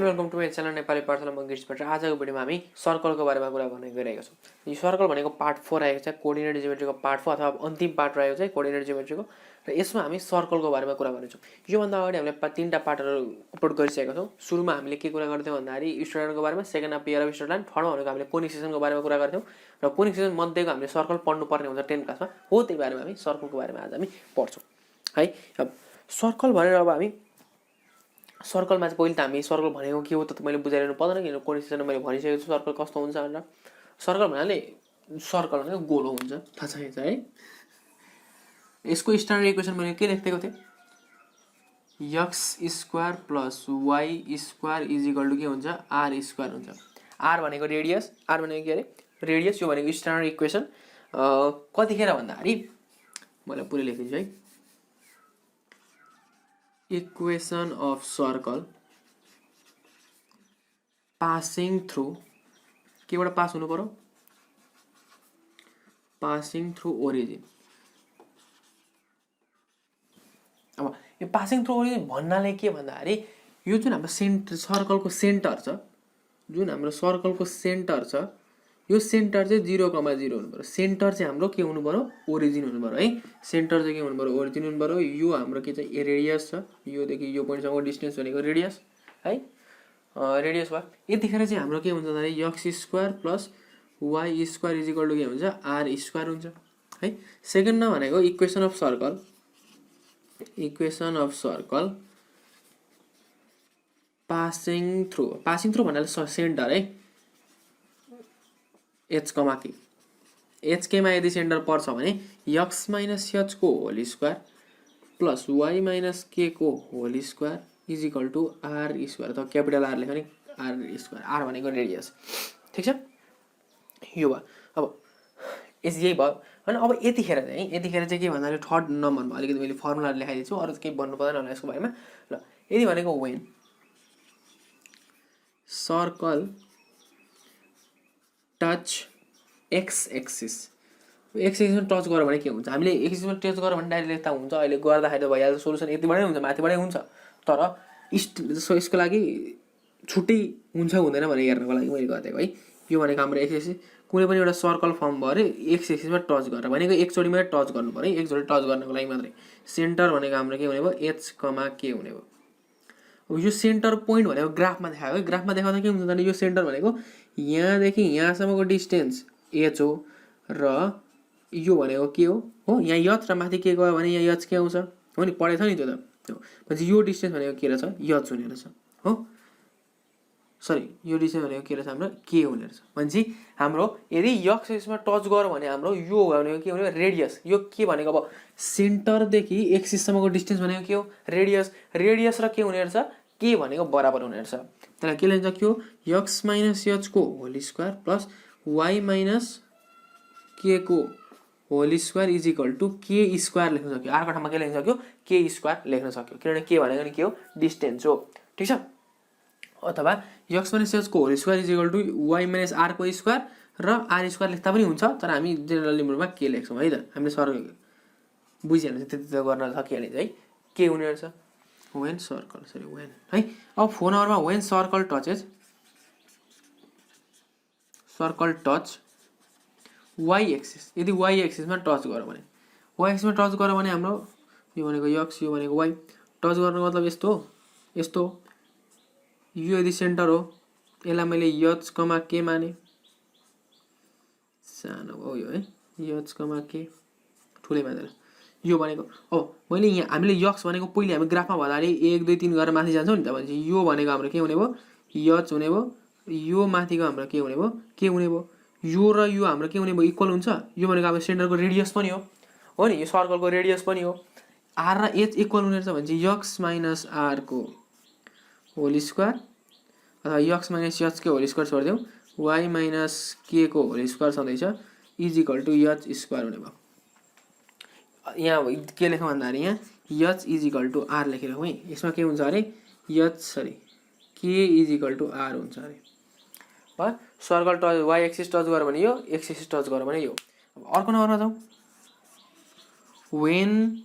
And welcome to my channel Nepali Pathshala म गिरिशबाट। आजको भिडियोमा हामी सर्कलको बारेमा कुरा गर्ने गइरहेका छौँ। यो सर्कल भनेको पार्ट 4 आएको छ, कोअर्डिनेट जियोमेट्रीको पार्ट 4 अथवा अन्तिम पार्ट रहेको छ कोअर्डिनेट जियोमेट्रीको, र यसमा हामी सर्कलको बारेमा कुरा गर्नेछौँ। योभन्दा अगाडि हामीले 3टा पार्टहरू अपलोड गरिसकेका छौँ। सुरुमा हामीले के कुरा गर्थ्यौँ भन्दाखेरि स्ट्यान्डर्डको बारेमा, सेकेन्डमा पेयर अफ स्ट्यान्डर्ड, थर्डमा भनेको हामीले कोनिक सेक्सनको बारेमा कुरा गर्थ्यौँ र कोनिक सेक्सन मध्येको हामीले सर्कल पढ्नुपर्ने हुन्छ 10 क्लासमा, हो त्यही बारेमा हामी सर्कलको बारेमा आज हामी पढ्छौँ है। अब सर्कल भनेर अब हामी सर्कलमा चाहिँ पहिले त हामी सर्कल भनेको के हो त मैले बुझाइरहनु पर्दैन, किनभने कोनिक सेक्सनमा मैले भनिसकेको छु सर्कल कस्तो हुन्छ भनेर। सर्कल भन्नाले सर्कल भनेको गोलो हुन्छ, थाहा छ है। यसको स्ट्यान्डर्ड इक्वेसन मैले के लेखेको थिएँ, x square plus Y square is equal to के हुन्छ, आर स्क्वायर हुन्छ। आर भनेको रेडियस, आर भनेको के अरे रेडियस, यो भनेको स्ट्यान्डर्ड इक्वेसन। कतिखेर भन्दाखेरि मैले पुरै लेखिदिन्छु है। Equation of circle passing through, केबाट पास हुनु पर्यो, पासिङ थ्रु ओरिजिन। अब यो पासिङ थ्रु ओरिजिन भन्नाले के भन्दाखेरि यो जुन हाम्रो सर्कलको सेन्टर छ, जुन हाम्रो सर्कलको सेन्टर छ, यो सेन्टर चाहिँ 0,0 हुनु पर्यो। सेन्टर चाहिँ हाम्रो के हुनु पर्यो, ओरिजिन हुनु पर्यो है। सेन्टर चाहिँ के हुनु पर्यो, ओरिजिन हुनु पर्यो। यो हाम्रो के चाहिँ रेडियस छ, योदेखि यो पोइन्टसम्मको डिस्टेन्स भनेको रेडियस है, रेडियस भयो। यतिखेर चाहिँ हाम्रो के हुन्छ भन्दाखेरि x square plus Y square is equal to के हुन्छ, आर स्क्वायर हुन्छ है। सेकेन्डमा भनेको equation of circle, equation of circle passing through, passing through भन्नाले सेन्टर है, एच कमा के, एच केमा यदि सेन्टर पर्छ भने एक्स माइनस एच को whole square plus Y minus के को whole square is equal to are square, अथवा क्यापिटल आर लेख्यो भने आर स्क्वायर, आर भनेको रेडियस, ठिक छ। यो भयो। अब यही भयो होइन। अब यतिखेर चाहिँ के भन्दाखेरि थर्ड नम्बरमा अलिकति मैले फर्मुला लेखाइदिन्छु, अरू केही भन्नु पर्दैन होला यसको बारेमा। ल यदि भनेको when circle touch X X, axis X touch गऱ्यो भने के हुन्छ, हामीले एक्स एक्सिसमा टच गऱ्यो भने डाइरेक्ट लेख्दा हुन्छ, अहिले गर्दाखेरि त भइहाल्छ, सोल्युसन यतिबाटै हुन्छ, माथिबाटै हुन्छ। तर यसको लागि छुट्टै हुन्छ हुँदैन भनेर हेर्नको लागि मैले गरिदिएको है। यो भनेको हाम्रो एक्स एक्सिस, कुनै पनि एउटा सर्कल फर्म भयो अरे एक्स एक्सिसमा टच गरेर, भनेको एकचोटिमै टच गर्नु पऱ्यो, एकचोटि टच गर्नको लागि मात्रै। सेन्टर भनेको हाम्रो के हुने भयो, एच कमा के हुने भयो। अब यो सेन्टर पोइन्ट भनेको ग्राफमा देखायो है, ग्राफमा देखाउँदा के हुन्छ भने यो सेन्टर भनेको यहाँदेखि यहाँसम्मको डिस्टेन्स एच हो, र यो भनेको के हो यहाँ यच, र माथि के गयो भने यहाँ यच के आउँछ हो नि, पढेको छ नि त्यो त। भनेपछि यो डिस्टेन्स भनेको के रहेछ, यच हुने रहेछ हो, सरी यो डिस्टेन्स भनेको के रहेछ हाम्रो के हुने रहेछ। भनेपछि हाम्रो यदि एक्स एक्सिसमा टच गऱ्यो भने हाम्रो यो भनेको के हुने, रेडियस। यो के भनेको अब सेन्टरदेखि एक्सिससम्मको डिस्टेन्स भनेको के हो, रेडियस। रेडियस र के हुने रहेछ, के भनेको बराबर हुने रहेछ। त्यसलाई के लेख्न सक्यो, एक्स माइनस एच को whole square plus Y minus के को whole square is equal to k square लेख्न सक्यो। अर्को ठाउँमा के लेख्न सक्यो, के स्क्वायर लेख्न सक्यो, किनभने के भनेको नि के हो, डिस्टेन्स हो, ठिक छ। अथवा एक्स माइनस एच को whole square is equal to y minus are को स्क्वायर, र आर स्क्वायर लेख्दा पनि हुन्छ, तर हामी जेनरल लिमिटमा के लेख्छौँ है त, हामीले सर बुझिहाल्नु, त्यति त गर्न सकिहाल्छ है। के हुने रहेछ, वेन सर्कल, सरी वेन है। अब फोन नम्बरमा when circle touches, circle touch Y axis, यदि वाई एक्सिसमा टच गऱ्यो भने, वाई एक्सिसमा टच गऱ्यो भने हाम्रो यो भनेको एक्स, यो भनेको वाई, टच गर्नुको मतलब यस्तो हो, यस्तो हो। यो यदि सेन्टर हो, यसलाई मैले एच कमा के माने, सानो हो यो है, एच कमा के ठुलै मानेर यो भनेको। अब मैले यहाँ हामीले यक्स भनेको पहिले हामी ग्राफमा भन्दाखेरि 1 2 3 गरेर माथि जान्छौँ नि त, भनेपछि यो भनेको हाम्रो के हुने भयो, यच हुने भयो। यो माथिको हाम्रो के हुने भयो, के हुने भयो। यो र यो हाम्रो के हुने भयो, इक्वल हुन्छ। यो भनेको हाम्रो सेन्टरको रेडियस पनि हो नि, यो सर्कलको रेडियस पनि हो। आर र एच इक्वल हुने रहेछ भनेपछि एक्स माइनस आर को होल स्क्वायर, अथवा एक्स माइनस एच के होल स्क्वायर छोडिदिउँ, वाई माइनस के को होल स्क्वायर छँदैछ is equal to H square हुने भयो। यहाँ के लेखौँ भन्दाखेरि यहाँ H is equal to R लेखिराखौँ है। यसमा के हुन्छ अरे, H sorry K is equal to R हुन्छ अरे भयो। Circle touch Y axis touch गऱ्यो भने यो, एक्स एक्सिस टच गऱ्यो भने यो। अब अर्को नम्बरमा जाउँ, वेन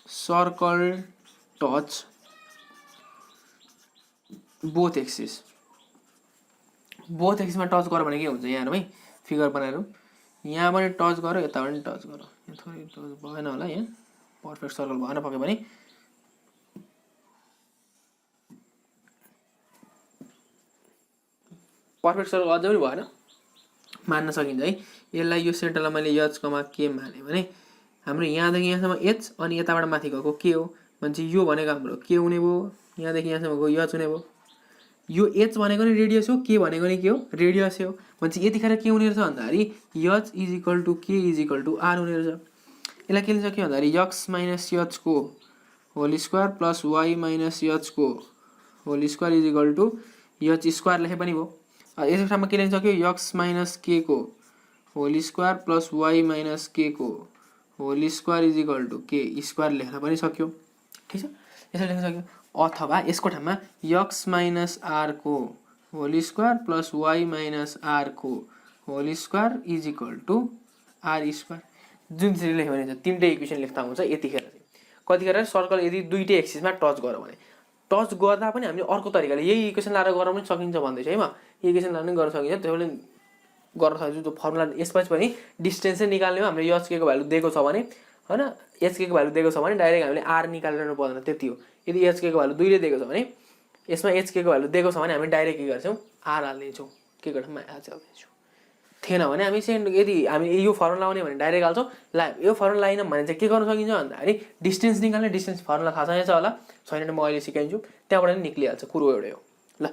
सर्कल टच बोथ एक्सिसमा टच गर भने के हुन्छ यहाँ है फिगर बनाएर यहाँ पनि टच गर यता पनि टच गर यहाँ थोरै टच भएन होला यहाँ पर्फेक्ट सर्कल भएन पक्कै पनि पर्फेक्ट सर्कल अझै पनि भएन मान्न सकिन्छ है यसलाई यो सेन्टरलाई मैले एच कमा के माने भने हाम्रो यहाँदेखि यहाँसम्म एच अनि यताबाट माथि गएको के हो भने चाहिँ यो भनेको हाम्रो के हुने भयो यहाँदेखि यहाँसम्म गयो एच हुने भयो यो एच भनेको नि रेडियस हो के भनेको नि के हो रेडियस हो भने चाहिँ यतिखेर के हुने रहेछ भन्दाखेरि H is equal to K is equal to R हुने रहेछ यसलाई के लिन्छ के भन्दाखेरि एक्स माइनस एचको whole square plus Y minus एचको whole square is equal to H square लेखे पनि भयो यसको ठाउँमा के लेख्न सक्यो एक्स माइनस के को whole square plus Y minus के को whole square is equal to k square लेख्न पनि सक्यो ठिक छ यसरी लेख्न सक्यो अथवा यसको ठाउँमा एक्स माइनस आर को whole square plus Y minus are को whole square is equal to are square जुन चाहिँ लेख्यो भने तीनटै इक्वेसन लेख्दा हुन्छ यतिखेर चाहिँ कतिखेर सर्कल यदि दुईटै एक्सिसमा टच गऱ्यो भने टच गर्दा पनि हामीले अर्को तरिकाले यही इक्वेसन लाएर गर्न पनि सकिन्छ भन्दैछ है म इक्वेसन लाएर पनि गर्न सकिन्छ त्यसले गर्न सकिन्छ जो फर्मुला यसपछि पनि डिस्टेन्स चाहिँ निकाल्ने हो हामीले एच के को भ्यालु दिएको छ भने हैन एच के को भ्यालु दिएको छ भने डाइरेक्ट हामीले आर निकाल्नु पर्दैन त्यति हो यदि एच के को भ्यालु 2 ले दिएको छ भने यसमा एच के को भ्यालु दिएको छ भने हामी डाइरेक्ट के गर्छौं आर हाल्नेछौं के गर्छौं आर हाल्नेछौं थिएन भने हामी यदि हामी यो फर्मुला लाउने भने डाइरेक्ट हाल्छौं ला यो फर्मुला लाइन भने चाहिँ के गर्न सकिन्छ भन्दाखेरि डिस्टेन्स निकाल्ने डिस्टेन्स फर्मुला थाहा छ होला छैन भने म अहिले सिकाइन्छु त्यहाँबाट नि निक्लिहाल्छ कुरो एउटै हो ल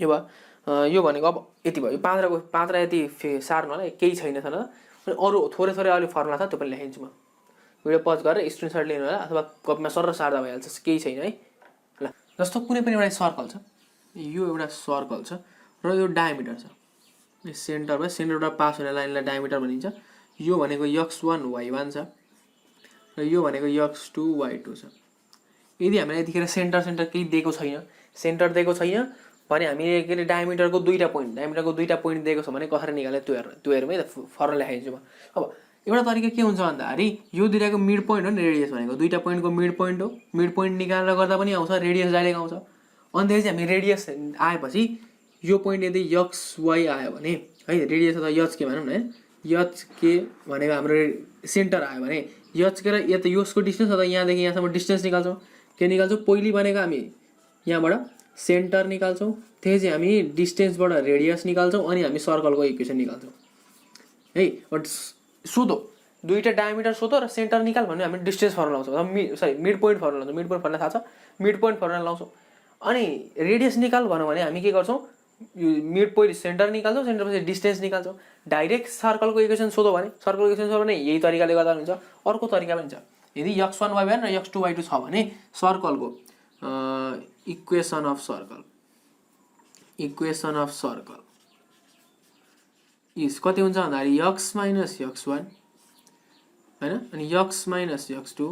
यो भयो यो भनेको अब यति भयो पाँच र यति सार्नु होला केही छैन छ न अरु थोरै थोरै अलि फर्मुला छ त्यो पनि लेखिन्छु म भिडियो पज गरेर स्क्रिनशट लिनु होला अथवा कपीमा सरर सार्दा भइहाल्छ केही छैन है ल जस्तो कुनै पनि एउटा सर्कल छ यो एउटा सर्कल छ र यो डायमिटर छ सेन्टरमा सेन्टरबाट पास हुने लाइनलाई डायमिटर भनिन्छ यो भनेको x1 y1 छ र यो भनेको x2 y2 छ यदि हामीले यतिखेर सेन्टर केही दिएको छैन सेन्टर दिएको छैन भने हामीले के डायमिटरको दुईटा पोइन्ट दिएको छ भने कसरी निकाल्ने त्यो हेरौँ है फर्मुला लेखाइदिन्छु म अब एउटा तरिका के हुन्छ भन्दाखेरि यो दुईटाको मिड पोइन्ट हो नि रेडियस भनेको दुईटा पोइन्टको मिड पोइन्ट हो मिड पोइन्ट निकालेर गर्दा पनि आउँछ रेडियस डाइरेक्ट आउँछ अनि त्यसपछि हामी रेडियस आएपछि यो पोइन्ट यदि एक्स वाई आयो भने है रेडियस अथवा एच के भनौँ न एच के भनेको हाम्रो सेन्टर आयो भने एच के र यता यसको डिस्टेन्स अथवा यहाँदेखि यहाँसम्म डिस्टेन्स निकाल्छौँ के निकाल्छौँ पहिले भनेको हामी यहाँबाट सेन्टर निकाल्छौँ त्यसपछि हामी डिस्टेन्सबाट रेडियस निकाल्छौँ अनि हामी सर्कलको इक्वेसन निकाल्छौँ है सोधो दुईटा डायमिटर सोधो र सेन्टर निकाल भने हामी डिस्टेन्स फर्मुला लाउँछौँ मिड पोइन्ट फर्मुला लाउँछौँ मिड पोइन्ट फर्मुला थाहा छ मिड पोइन्ट फर्मुला लाउँछौँ अनि रेडियस निकाल भनौँ भने हामी के गर्छौँ यो मिड पोइन्ट सेन्टर निकाल्छौँ सेन्टरपछि डिस्टेन्स निकाल्छौँ डाइरेक्ट सर्कलको इक्वेसन सोधो भने सर्कलको इक्वेसन सोधो भने यही तरिकाले गर्दा हुन्छ अर्को तरिका पनि छ यदि x1 y1 र x2 y2 छ भने सर्कलको इक्वेसन अफ सर्कल इज कति हुन्छ भन्दाखेरि x माइनस x1 हैन अनि x minus x2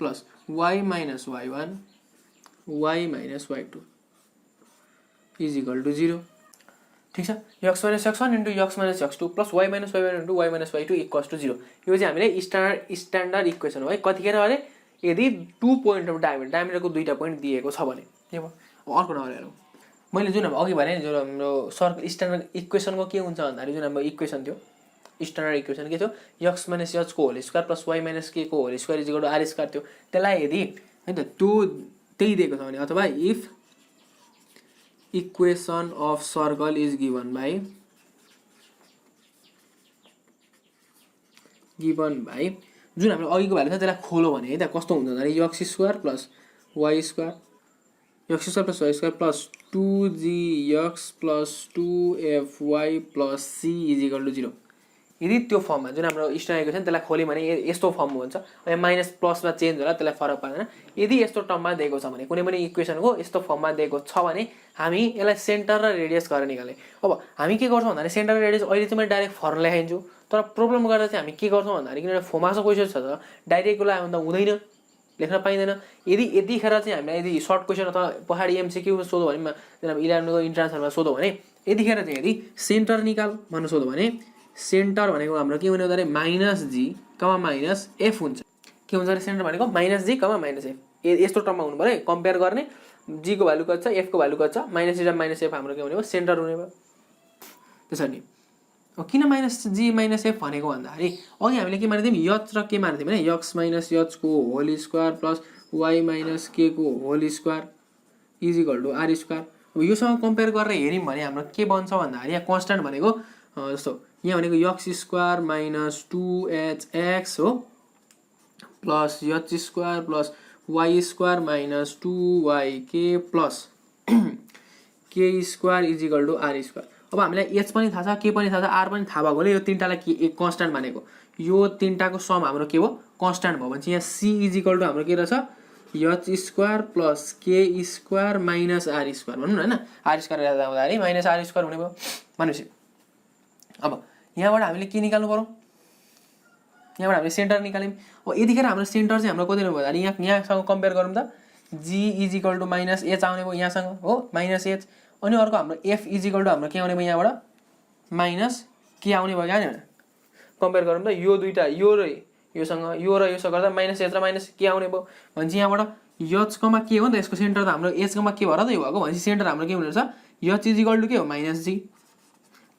plus y minus y1 y minus y2 is equal to 0 ठीक छ x minus x1 into x minus x2 plus y minus y1 into y minus y2 equals to 0 यो चाहिँ हामीले standard equation हो है कतिखेर अरे यदि 2 पोइन्ट अफ डायमिटरको दुईटा पोइन्ट दिएको छ भने के भयो अब अर्को नम्बर हेरौँ मैले जुन अघि भने जुन हाम्रो सर्कल स्ट्यान्डर्ड इक्वेसनको के हुन्छ भन्दाखेरि जुन हाम्रो इक्वेसन थियो स्ट्यान्डर्ड इक्वेसन के थियो x माइनस h को whole square plus y minus k को whole square is equal to r square थियो त्यसलाई यदि हैन त त्यो त्यही दिएको छ भने अथवा if equation of circle is given by जुन हाम्रो अघिको भ्यालु छ त्यसलाई खोलो भने है त कस्तो हुन्छ भन्दाखेरि x square plus y square x square plus y square plus 2gx plus 2fy plus c is equal to 0 यदि त्यो फर्ममा जुन हाम्रो स्ट्यान्डर्ड इक्वेसन त्यसलाई खोल्यो भने यस्तो फर्म हुन्छ अनि माइनस प्लसमा चेन्ज होला त्यसलाई फरक पर्दैन यदि यस्तो टर्ममा दिएको छ भने कुनै पनि इक्वेसनको यस्तो फर्ममा दिएको छ भने हामी यसलाई सेन्टर र रेडियस गरेर निकाल्ने अब हामी के गर्छौँ भन्दाखेरि सेन्टर र रेडियस अहिले चाहिँ मैले डाइरेक्ट फर्मुला लेखाइदिन्छु तर प्रब्लम गर्दा चाहिँ हामी के गर्छौँ भन्दाखेरि किनभने फोमासो क्वेसन छ त डाइरेक्ट यसलाई आउँदा हुँदैन लेख्न पाइँदैन यदि यतिखेर चाहिँ हामीलाई यदि सर्ट क्वेसन अथवा पहाडी एमसीक्यू सोधो भने जुन 11को इन्ट्रान्समा सोधो भने यतिखेर चाहिँ यदि सेन्टर निकाल भन्नु सोधो भने सेन्टर भनेको हाम्रो के हुने भन्दाखेरि माइनस जी कमा माइनस एफ हुन्छ के हुन्छ अरे सेन्टर भनेको माइनस जी कमा माइनस एफ यस्तो टर्ममा हुनु पर्यो कम्पेयर गर्ने जी को भ्यालु कति छ एफ को भ्यालु कति छ माइनस जी र माइनस एफ हाम्रो के हुने भयो सेन्टर हुने भयो त्यसरी किन माइनस जी माइनस एफ भनेको भन्दाखेरि अघि हामीले के मानेको थियौँ यच र के मानेको थियौँ भने यक्स माइनस यच को whole square plus Y minus के को whole square is equal to are square अब योसँग कम्पेयर गरेर हेऱ्यौँ भने हाम्रो के बन्छ भन्दाखेरि यहाँ कन्स्ट्यान्ट भनेको जस्तो यहाँ भनेको यक्स स्क्वायर माइनस 2hx हो plus H square plus Y square minus 2yk plus K square is equal to are square अब हामीलाई एच पनि थाहा छ के पनि थाहा छ आर पनि थाहा भएकोले यो तिनटालाई के एक कन्स्ट्यान्ट मानेको यो तिनटाको सम हाम्रो के हो कन्स्ट्यान्ट भयो भने चाहिँ यहाँ सी इज इक्वल टु हाम्रो के रहेछ H square plus K square minus are square भनौँ न होइन आर स्क्वायर हुँदाखेरि माइनस आर स्क्वायर हुने भयो भनेपछि अब यहाँबाट हामीले के निकाल्नु पर्यो यहाँबाट हामीले सेन्टर निकाल्यौँ अब यतिखेर हाम्रो सेन्टर चाहिँ हाम्रो कति भयो भन्दाखेरि यहाँसँग कम्पेयर गरौँ त G is equal to minus H आउने भयो यहाँसँग हो माइनस एच अनि अर्को हाम्रो एफ इज इक्वल टु हाम्रो के आउने भयो यहाँबाट माइनस के आउने भयो क्या कम्पेयर गरौँ त यो दुईवटा यो र योसँग यो र योसँग गर्दा माइनस एच र माइनस के आउने भयो भनेपछि यहाँबाट एचकोमा के हो नि त यसको सेन्टर त हाम्रो एचकोमा के भएर त यो भएको भनेपछि सेन्टर हाम्रो के हुने रहेछ एच इज इक्वल टु के हो minus g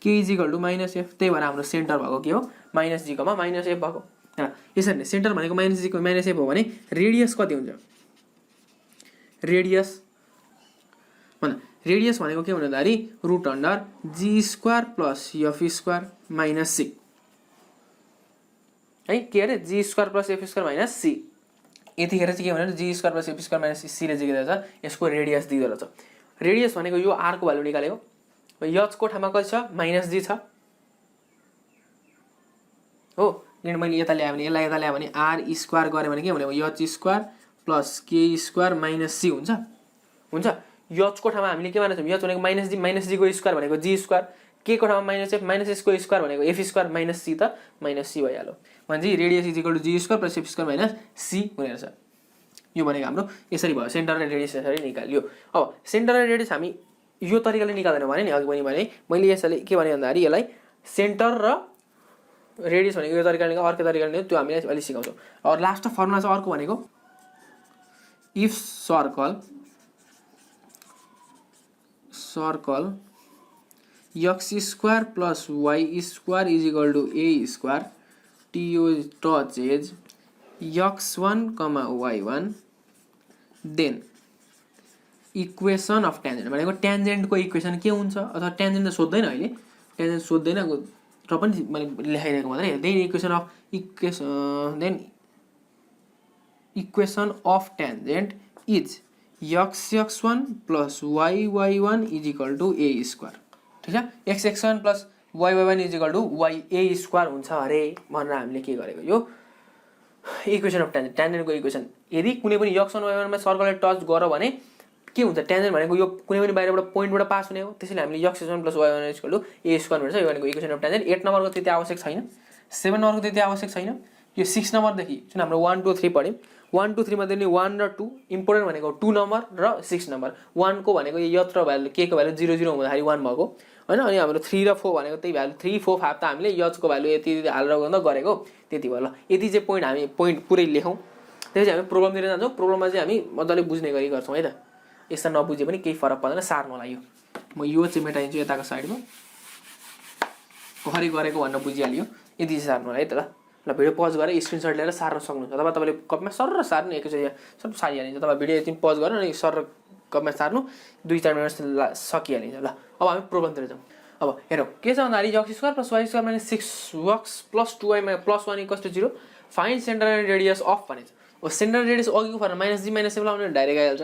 k is equal to minus f त्यही भएर हाम्रो सेन्टर भएको के हो माइनस जीकोमा माइनस एफ भएको यसरी नै सेन्टर भनेको माइनस जीको माइनस एफ हो भने रेडियस कति हुन्छ रेडियस रेडियस भनेको के हुने भन्दाखेरि root under g square plus f square minus c है के अरे g square plus f square minus c यतिखेर चाहिँ के भने g square plus f square minus सीले चाहिँ के रहेछ यसको रेडियस दिँदो रहेछ रेडियस भनेको यो आरको भ्यालु निकालेको एचको ठाउँमा कति छ माइनस जी छ हो किन मैले यता ल्याएँ भने यसलाई यता ल्याएँ भने आर स्क्वायर गरेँ भने के हुने भयो H square plus K square minus C हुन्छ हुन्छ एचको ठाउँमा हामीले के मानेको छौँ एच भनेको माइनस जीको स्क्वायर भनेको जी स्क्वायर के को ठाउँमा माइनस एफ माइनस एसको स्क्वायर भनेको एफ स्क्वायर माइनस सी त माइनस सी भइहाल्यो भनेपछि radius is equal to g square plus f square minus c हुने रहेछ यो भनेको हाम्रो यसरी भयो सेन्टर र रेडियस यसरी निकाल्यो अब सेन्टर र रेडियस हामी यो तरिकाले निकाल्दैनौँ भने नि अघि पनि भने मैले यसले के भने भन्दाखेरि यसलाई सेन्टर र रेडियस भनेको यो तरिकाले निकाल्नु अर्को तरिकाले निकाल्नु त्यो हामीले अलि सिकाउँछौँ और लास्ट फर्मुला चाहिँ अर्को भनेको if circle x square plus Y square is equal to a square t touches x1, y1 then equation of tangent भनेको ट्यान्जेन्टको इक्वेसन के हुन्छ अथवा ट्यान्जेन्ट त सोध्दैन अहिले ट्यान्जेन्ट सोध्दैन र पनि मैले लेखाइदिएको मात्रै then equation of tangent is x1 plus y1 is equal to a square ठीक छ x1 plus y1 is equal to a square हुन्छ अरे भनेर हामीले के गरेको यो इक्वेसन अफ ट्यान्जेन्ट ट्यान्जेन्टको इक्वेसन यदि कुनै पनि x1 y1 मा सर्कलले टच गर्यो भने के हुन्छ ट्यान्जेन्ट भनेको यो कुनै पनि बाहिरबाट पोइन्टबाट पास हुने हो त्यसैले हामीले x1 plus y1 is equal to a square भनेर यो भनेको इक्वेसन अफ ट्यान्जेन्ट 8 नम्बरको त्यति आवश्यक छैन 7 नम्बरको त्यति आवश्यक छैन यो 6 नम्बरदेखि जुन हाम्रो 1 2 3 पढ्यौँ 1 2 3 मध्ये नि 1 र 2 इम्पोर्टेन्ट भनेको 2 नम्बर र 6 नम्बर 1 को भनेको यो यत्र भ्यालु के को भ्यालु 0 0 हुँदाखेरि 1 भएको हैन अनि हाम्रो 3 र 4 भनेको त्यही भ्यालु 3 4 5 त हामीले यच को भ्यालु यति हालेर गर्दा गरेको त्यति भयो ल यति चाहिँ पोइन्ट हामी पोइन्ट पुरै लेखौं त्यसपछि हामी प्रोब्लमतिर जान्छौं प्रोब्लममा चाहिँ हामी मजाले बुझ्ने गरी गर्छौं है त यस्ता नबुझे पनि केही फरक पर्दैन सार्नु लाग्यो म यो चाहिँ मेटाइन्छु यताको साइडमा कसरी गरेको भन्न बुझिहाल्यो यति चाहिँ सार्नु है त ल भिडियो पज गरेर स्क्रिनशट लिएर सार्न सक्नुहुन्छ अथवा तपाईले कपमा सर सार्नु एकैचोटी सब सारिहालिन्छ तपाईँ भिडियो यति पज गरेर अनि सर कपमा सार्नु 2-4 मिनेट सकिहालिन्छ ल अब हामी प्रोब्लमतिर जाउँ अब हेरौँ के छ भन्दाखेरि x square plus y square minus 6x plus 2y plus 1 equals to 0 find centre and radius of भनेछ ओ सेन्टर रेडियस अघिको formula minus g minus f लाउने डाइरेक्ट आइहाल्छ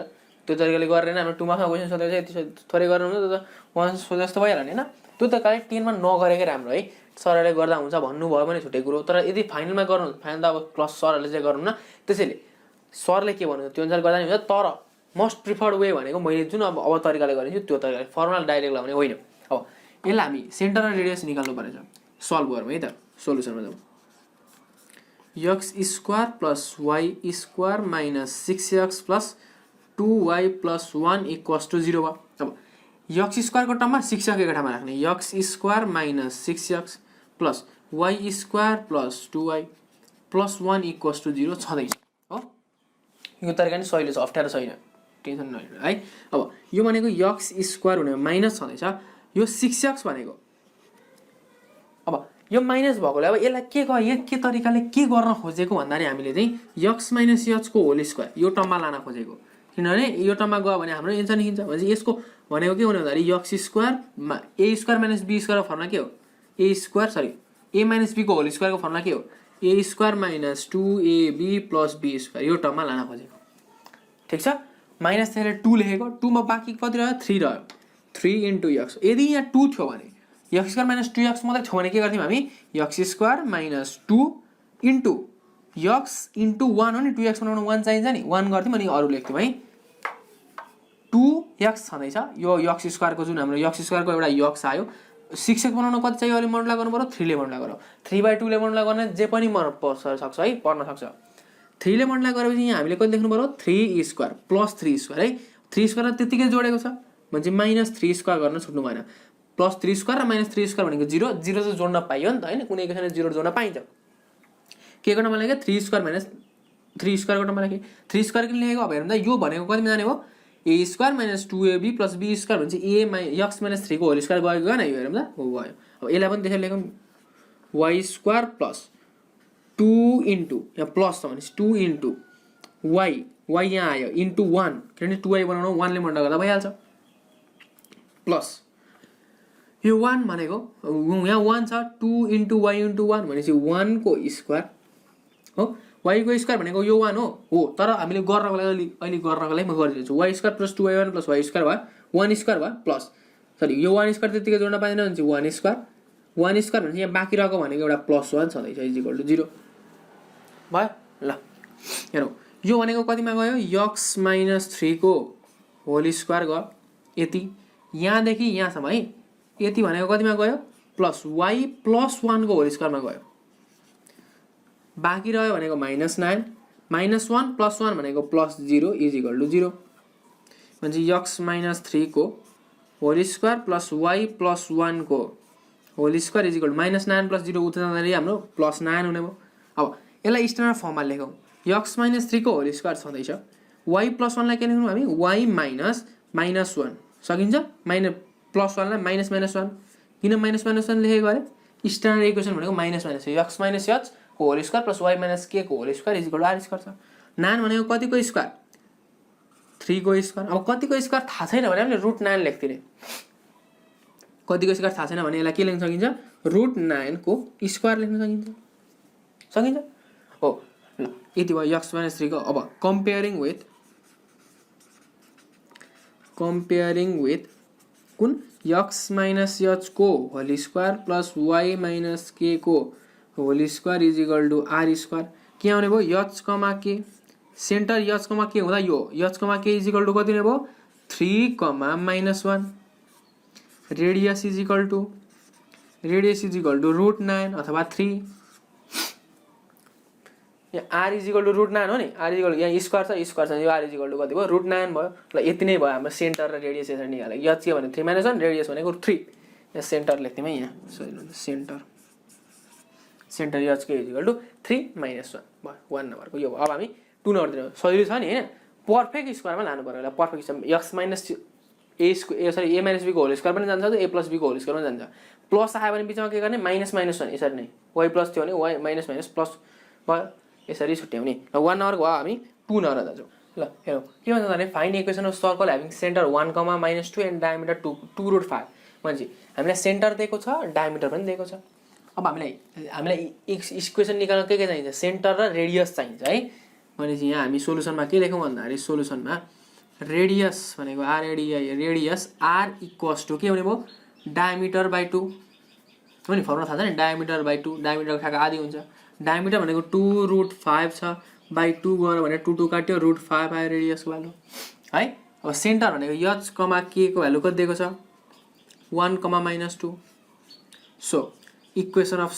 त्यो तरिकाले गरेर हामी 2 मार्क्समा क्वेशन सोधेको छ यति थोरै गर्नु हुन्छ त 1 सोधे जस्तो भइहाल्यो हैन त्यो त काले 10 मा नगरेकै राम्रो है सरले गर्दा हुन्छ भन्नु भयो भने छुट्टै कुरो तर यदि फाइनलमा गर्नु फाइनल त अब प्लस सरले चाहिँ गर्नु न त्यसैले सरले के भन्नु त्यो अनुसार गर्दा नि हुन्छ तर मोस्ट प्रिफर्ड वे भनेको मैले जुन अब तरिकाले गरिन्छु त्यो तरिकाले फर्मुला डाइरेक्ट लाउने होइन अब यसलाई हामी सेन्टर र रेडियस निकाल्नु पर्छ सल्भ गरौँ है त सोलुसनमा जाउँ x square plus y square minus 6x plus 2y plus 1 equals to 0 भयो अब x स्क्वायर को टर्ममा 6x को ठाउँमा राख्ने x square minus 6x plus y square plus 2y plus 1 equals to 0 छँदैछ हो यो तरिका नि सजिलो छ अप्ठ्यारो छैन टेन्सन नलिनु है। अब यो भनेको यक्स स्क्वायर हुने माइनस छँदैछ, यो 6x भनेको अब यो माइनस भएकोले अब यसलाई के तरिकाले के गर्न खोजेको भन्दाखेरि हामीले चाहिँ यक्स माइनस एच को होल स्क्वायर यो टर्ममा लान खोजेको, किनभने यो टर्ममा गयो भने हाम्रो एन्सर निस्किन्छ। भनेपछि यसको भनेको के हुने भन्दाखेरि x square a square minus b स्क्वायरको फर्मुला के हो, ए माइनस बी को होल स्क्वायरको फर्मुला के हो, a square minus 2ab plus b square यो टर्ममा लान खोजेको। ठिक छ, माइनस त्यसले 2 लेखेको, 2 मा बाँकी कति रह्यो 3 रह्यो, 3 इन्टु यक्स। यदि यहाँ 2 थियो भने यक्स स्क्वायर माइनस 2x मात्रै थियो भने के गर्थ्यौँ हामी, x square minus 2 into x into 1 हो नि, 2x बनाउन 1 चाहिन्छ नि, 1 गर्थ्यौँ अनि अरू लेख्थ्यौँ है। 2x छँदैछ, यो यक्स स्क्वायरको जुन हाम्रो यक्स स्क्वायरको एउटा यक्स आयो, 6x बनाउन कति चाहियो अहिले मल्टिप्लाई गर्नु पर्यो, 3 ले मल्टिप्लाई गरौँ, 3/2 ले मल्टिप्लाई गर्ने जे पनि सक्छ है, पर्न सक्छ। 3 ले मल्टिप्लाई गरेपछि यहाँ हामीले कति लेख्नु पर्यो, 3 स्क्वायर प्लस 3 स्क्वायर है, 3 स्क्वायर त्यतिकै जोडेको छ भने माइनस 3 स्क्वायर गर्न छुट्नु भएन, प्लस 3 स्क्वायर र माइनस 3 स्क्वायर भनेको 0 0 चाहिँ जोड्न पाइयो नि त हैन, कुनै इक्वेसनमा 0 जोड्न पाइन्छ। के गर्न मलाई 3 स्क्वायर माइनस 3 स्क्वायर गर्न मलाई 3 स्क्वायर किन लेखेको, अब हेर्नु त यो भनेको कतिमा जाने हो, a square minus 2ab plus b square भने चाहिँ यक्स माइनस 3 को होल स्क्वायर गएको गएन यो, हेरौँ त हो गयो। अब यसलाई पनि त्यसरी लेखौँ, वाई स्क्वायर प्लस 2 इन्टु यहाँ प्लस छ भने 2 इन्टु वाई यहाँ आयो इन्टु 1, किनभने 2y बनाउनु 1 ले मल्टिप्लाई गर्दा भइहाल्छ, प्लस यो 1 भनेको यहाँ 1 छ, 2 इन्टु वाई इन्टु 1 भनेपछि 1 को स्क्वायर हो, वाई को स्क्वायर भनेको यो 1 हो, तर हामीले गर्नको लागि अहिले गर्नको लागि म गरिदिन्छु, y square plus 2y1 plus Y square भयो, 1 स्क्वायर भयो प्लस यो 1 स्क्वायर त्यतिकै जोड्न पाइँदैन भने चाहिँ 1 स्क्वायर भने यहाँ बाँकी रहेको भनेको एउटा प्लस 1 छँदैछ इज इक्वल टु 0 भयो। ल हेरौँ, यो भनेको कतिमा गयो, यक्स माइनस 3 को होल स्क्वायर गयो यति, यहाँदेखि यहाँसम्म है, यति भनेको कतिमा गयो, प्लस वाई प्लस 1 को होल स्क्वायरमा गयो, बाँकी रह्यो भनेको -9 माइनस 1 प्लस 1 भनेको प्लस 0 इज इक्वल टु 0 भने यक्स माइनस 3 को whole square plus y plus 1 को whole square is equal -9 plus 0 उता जाँदाखेरि हाम्रो प्लस 9 हुने भयो। अब यसलाई स्ट्यान्डर्ड फर्ममा लेखौँ, यक्स माइनस 3 को होल स्क्वायर छँदैछ, वाई प्लस 1 लाई के लेख्नु हामी, वाई माइनस -1 सकिन्छ, प्लस 1 लाई माइनस 1, किन माइनस 1 लेखेको अरे, स्ट्यान्डर्ड इक्वेसन भनेको माइनस यक्स माइनस एच को whole square plus Y minus के को whole square is equal to are square छ। 9 भनेको कतिको स्क्वायर, 3 को स्क्वायर। अब कतिको स्क्वायर थाहा छैन भने हामीले √9 लेख्दिने, कतिको स्क्वायर थाहा छैन भने यसलाई के लेख्न सकिन्छ, √9 को स्क्वायर लेख्न सकिन्छ हो। ल यति भयो यक्स माइनस 3 को। अब कम्पेयरिङ विथ कुन, यक्स माइनस एच को whole square plus Y minus के को whole square is equal to are square. के आउने भयो, एच कमा के, सेन्टर एच कमा के हुँदा यो एच कमा के इज इक्वल टु कति हुने भयो, 3 -1, रेडियस इज इक्वल टु √9 अथवा 3, यहाँ आर इज इक्वल टु √9 हो नि, आर इज इक्वल यहाँ स्क्वायर छ यो आर इज इक्वल टु कति भयो, √9 भयो। ल यति नै भयो हाम्रो सेन्टर र रेडियस यसरी निकाल्यो, एच के भने 3 - 1, रेडियस भनेको 3, यहाँ सेन्टर लेख्थ्यौँ है, यहाँ सेन्टर एच के इज इक्वल टु 3 - 1 भयो, 1 नम्बरको यो भयो। अब हामी 2 नम्बरतिर सजिलो छ नि हैन, पर्फेक्ट स्क्वायरमा लानु पर्यो, यसलाई perfect square, x minus a minus b को होल स्क्वायर पनि जान्छ, ए प्लस बी को होल स्क्वायर पनि जान्छ, प्लस आयो भने बिचमा के गर्ने -1 यसरी नै, वाई प्लस थियो भने वाई माइनस प्लस भयो, यसरी छुट्याउने। ल 1 नम्बरको भयो, हामी 2 नम्बर जान्छौँ। ल हेरौँ के भन्छ भने, find equation of circle having centre 1, -2 and diameter 2√5 भनेपछि हामीलाई सेन्टर दिएको छ, डायमिटर पनि दिएको छ। अब हामीलाई इक्वेसन निकाल्न के चाहिन्छ, सेन्टर र रेडियस चाहिन्छ है। भनेपछि यहाँ हामी सोलुसनमा के लेखौँ भन्दाखेरि, सोलुसनमा रेडियस भनेको रेडियस आर इक्वल्स टु के हुने भयो, डायमिटर बाई 2 हो नि, फर्मुला थाहा छ नि, डायमिटर बाई 2, डायमिटरको खाएको आधी हुन्छ, डायमिटर भनेको 2√5 छ, बाई 2 गऱ्यो भने 2 काट्यो, √5 आयो रेडियसको भ्यालु है। अब सेन्टर भनेको एच कमा के को भ्यालु कति दिएको छ, 1, -2। So equation of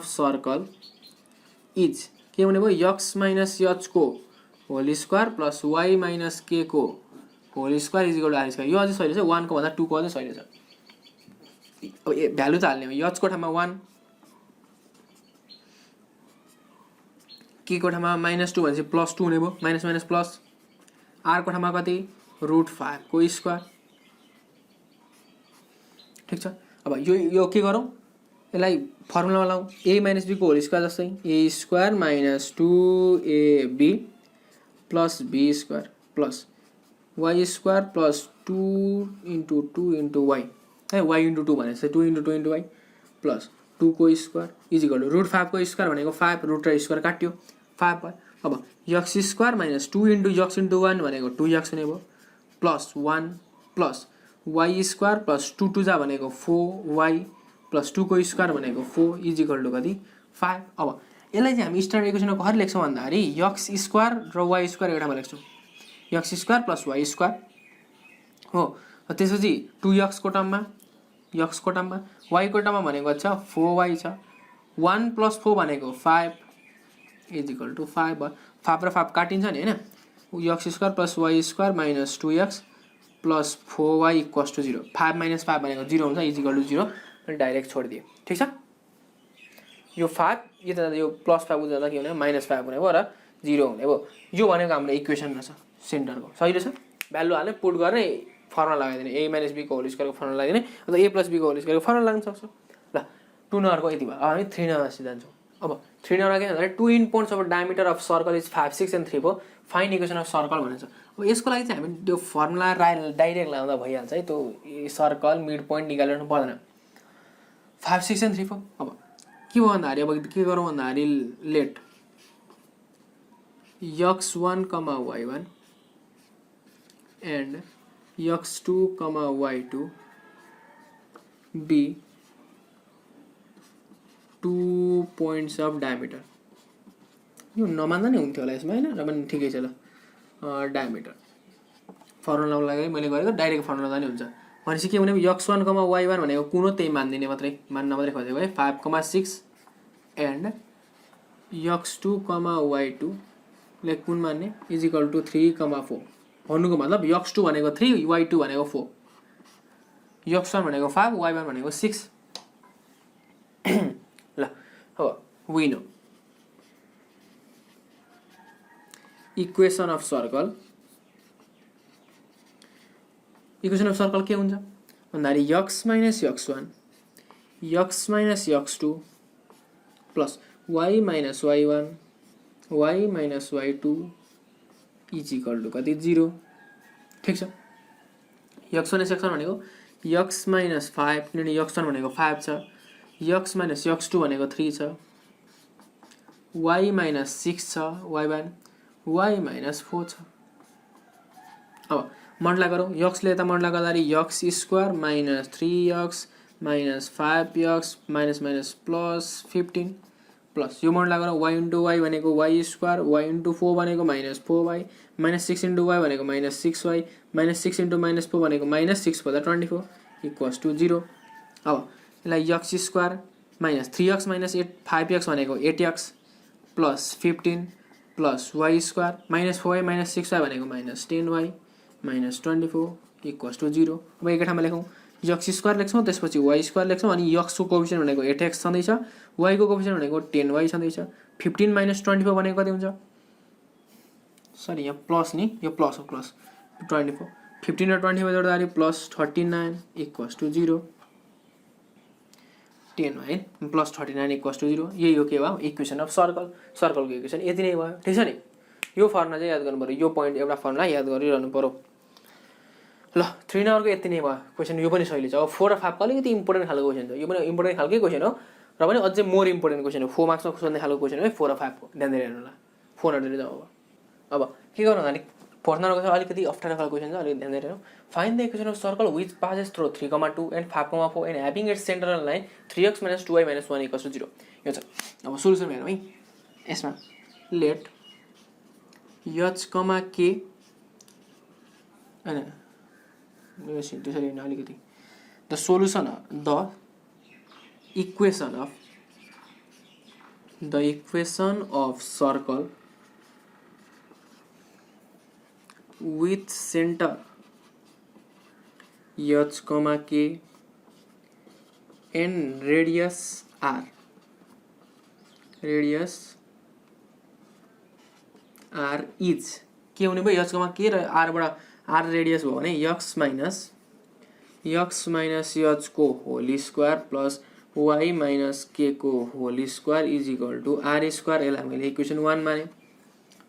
circle is के हुने भयो, यक्स माइनस एच को whole square plus Y minus के को whole square is equal to are square. यो अझै सहिले छ, 1 को भन्दा 2 को अझै सहिले छ। अब भ्यालु त हाल्ने हो, एच को ठाउँमा 1, के को ठाउँमा -2 भनेपछि +2 हुने भयो, माइनस प्लस आर को ठाउँमा कति √5 को स्क्वायर ठीक छ। अब यो के गरौँ यसलाई फर्मुलामा लाउँ a - b को होल स्क्वायर जस्तै a square - 2ab plus b square plus y square plus 2 × 2 × y है y × 2 भनेपछि 2 × 2 × y प्लस 2 को स्क्वायर इज इक्वल टु √5 को स्क्वायर भनेको 5 रुट र स्क्वायर काट्यो 5 भयो। अब x स्क्वायर - 2 × x × 1 भनेको 2x हुने भयो plus 1 plus y square plus 2 2 जा भनेको 4y प्लस 2 को स्क्वायर भनेको 4 इज इक्वल टु कति 5। अब यसलाई चाहिँ हामी स्ट्यान्डर्ड इक्वेसनमा कसरी लेख्छौँ भन्दाखेरि x स्क्वायर र y स्क्वायर एउटामा लेख्छौँ x square plus y square हो। त्यसपछि 2x को टर्ममा x को टर्ममा y को टर्ममा भनेको छ 4y छ 1 प्लस 4 भनेको 5 इज इक्वल टु 5 भयो 5 र 5 काटिन्छ नि हैन x square plus y square minus 2x plus 4y equals to 0 5 - 5 भनेको 0 हुन्छ इज इक्वल टु 0 अनि डाइरेक्ट छोडिदिए ठीक छ। यो 5 यो प्लस 5 उता के हुने -5 हुने भयो र 0 हुने भयो। यो भनेको हाम्रो इक्वेसन रहेछ सेन्टरको सही रहेछ। भ्यालु हाल्ने पुट गर्ने फर्मुला लगाइदिने a - b को होल स्क्वायरको फर्मुला लगाइदिने अथवा a + b को होल स्क्वायरको फर्मुला लाग्न सक्छ। ल 2 नम्बरको यति भयो। अब हामी 3 नम्बरमा जान्छौँ। अब 3 नम्बरमा के भन्दाखेरि 2 in points of diameter of circle is 5 6 and 3 4 find equation of circle भनिन्छ। अब यसको लागि चाहिँ हामी त्यो फर्मुला डाइरेक्ट लगाउँदा भइहाल्छ है। त्यो सर्कल मिड पोइन्ट निकाल्नु पर्दैन 5 6 एन्ड 3 4। अब के भयो भन्दाखेरि अब के गरौँ भन्दाखेरि late x1, y1 and x2, y2 be 2 points of diameter। यो नमान्दा नै हुन्थ्यो होला यसमा हैन र पनि ठिकै छ। ल डायमिटर फर्मुला लगाए मैले गरेको डाइरेक्ट फर्मुला लगानी हुन्छ भनेपछि के हुने x1, y1 भनेको कुन हो त्यही मान्दिने मात्रै मान्न मात्रै खोजेको है 5 6 एन्ड x2, y2 ले कुन मान्ने इज इक्वल टु 3 4 भन्नुको मतलब x2 भनेको 3 y2 भनेको 4 x1 भनेको 5 y1 भनेको 6 ल हो we know equation of circle के हुन्छ भन्दाखेरि x - x1 x - x2 plus y - y1 y - y2 is equal to कति 0 ठीक छ। x1 - x1 भनेको x - 5 किनभने x1 भनेको 5 छ x - x2 भनेको 3 छ y - 6 छ y1 y - 4 छ। अब मल्टिप्लाई गरौँ x ले यता मल्टिप्लाई गर्दाखेरि x square minus 3x minus 5x minus plus 15 plus यो मल्टिप्लाई गरौँ y * y भनेको y स्क्वायर y * 4 भनेको माइनस 4y माइनस 6 * y भनेको माइनस 6y माइनस 6 * माइनस 4 भनेको माइनस 6 = 24 इक्वल्स टु 0। अब यसलाई x square minus 3x minus 5x भनेको 8x plus 15 plus y square minus 4y minus 6y भनेको minus 10y minus 24 equals to 0। अब एकै ठाउँमा लेखौँ x स्क्वायर लेख्छौँ त्यसपछि y स्क्वायर लेख्छौँ अनि x को कोएफिसिएन्ट भनेको 8x छँदैछ y को कोएफिसिएन्ट भनेको 10y छँदैछ 15 माइनस 24 भनेको कति हुन्छ सरी यहाँ प्लस नि यो प्लस हो प्लस 24 15 र 24 जोड्दाखेरि प्लस 39 इक्वल्स टु 0 10 है प्लस 39 इक्वल्स टु 0 यही हो के भयो इक्वेसन अफ सर्कलको इक्वेसन यति नै भयो ठीक छ नि। यो फर्मुला चाहिँ याद गर्नु पर्यो यो पोइन्ट एउटा फर्मुला याद गरिरहनु पर्यो। ल 3 नम्बरको यति नै भयो क्वेसन यो पनि सही छ। अब 4 र 5 को अलिकति इम्पोर्टेन्ट खालको क्वेसन छ यो पनि इम्पोर्टेन्ट खालकै क्वेसन हो र पनि अझै मोर इम्पोर्टेन्ट क्वेसन हो 4 मार्क्समा सोध्ने खालको क्वेसन हो 4 र 5 को ध्यान दिएर हेर्नु ल 4 नटले जाऊ। अब के गर्नु भने 4 नम्बरको अलिकति अप्ठ्यारो खालको क्वेसन छ अलिकति ध्यान दिएर हेरौँ find the equation of circle which passes through 3, 2 and 5, 4 and having its central line 3x - 2y - 1 equals to 0 यो छ। अब सोलुसन हेरौँ है यसमा लेट h, k हैन त्यसरी हैन अलिकति the solution the equation of circle with center h, k and radius r is के हुने भयो यचकोमा के र आरबाट आर रेडियस भयो भने यक्स माइनस यचको whole square plus Y minus के को whole square is equal to r square. यसलाई मैले इक्वेसन 1 माने।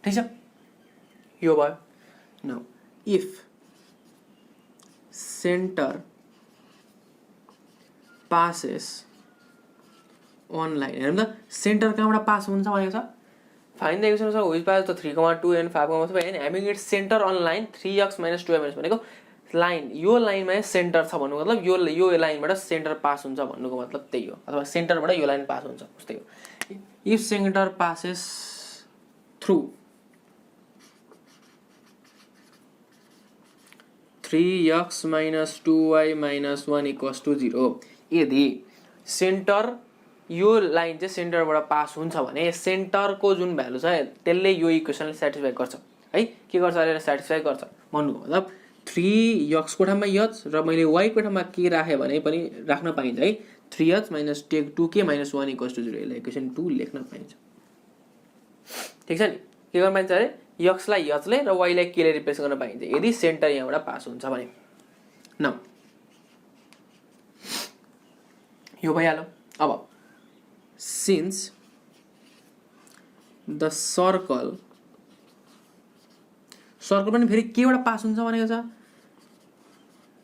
ठिक छ, यो भयो। Now if centre passes on line, हेर्नु त सेन्टर कहाँबाट पास हुन्छ भनेको छ। Find the equation of which pass the 3,2 and 5,4 and having its centre on line 3x - 2y- भनेको लाइन, यो लाइनमा सेन्टर छ भन्नुको मतलब यो लाइनबाट सेन्टर पास हुन्छ भन्नुको मतलब त्यही हो, अथवा सेन्टरबाट यो लाइन पास हुन्छ उस्तै हो। If centre passes through 3x - 2y - 1 = 0, यदि सेन्टर यो लाइन चाहिँ सेन्टरबाट पास हुन्छ भने सेन्टरको जुन भ्यालु छ त्यसले यो इक्वेसनले सेटिस्फाई गर्छ है। के गर्छ अरे सेटिस्फाई गर्छ भन्नुको मतलब 3x को ठाउँमा h र मैले y को ठाउँमा के राखे भने पनि राख्न पाइन्छ है। 3h - 2k - 1 = 0, यसलाई इक्वेसन 2 लेख्न पाइन्छ। ठीक छ नि, के गर्न पाइन्छ अरे x लाई h ले र y लाई k ले रिप्लेस गर्न पाइन्छ यदि सेन्टर यहाँबाट पास हुन्छ भने। नाउ यो भइहाल्यो। अब since the circle पनि फेरि केबाट पास हुन्छ भनेको छ,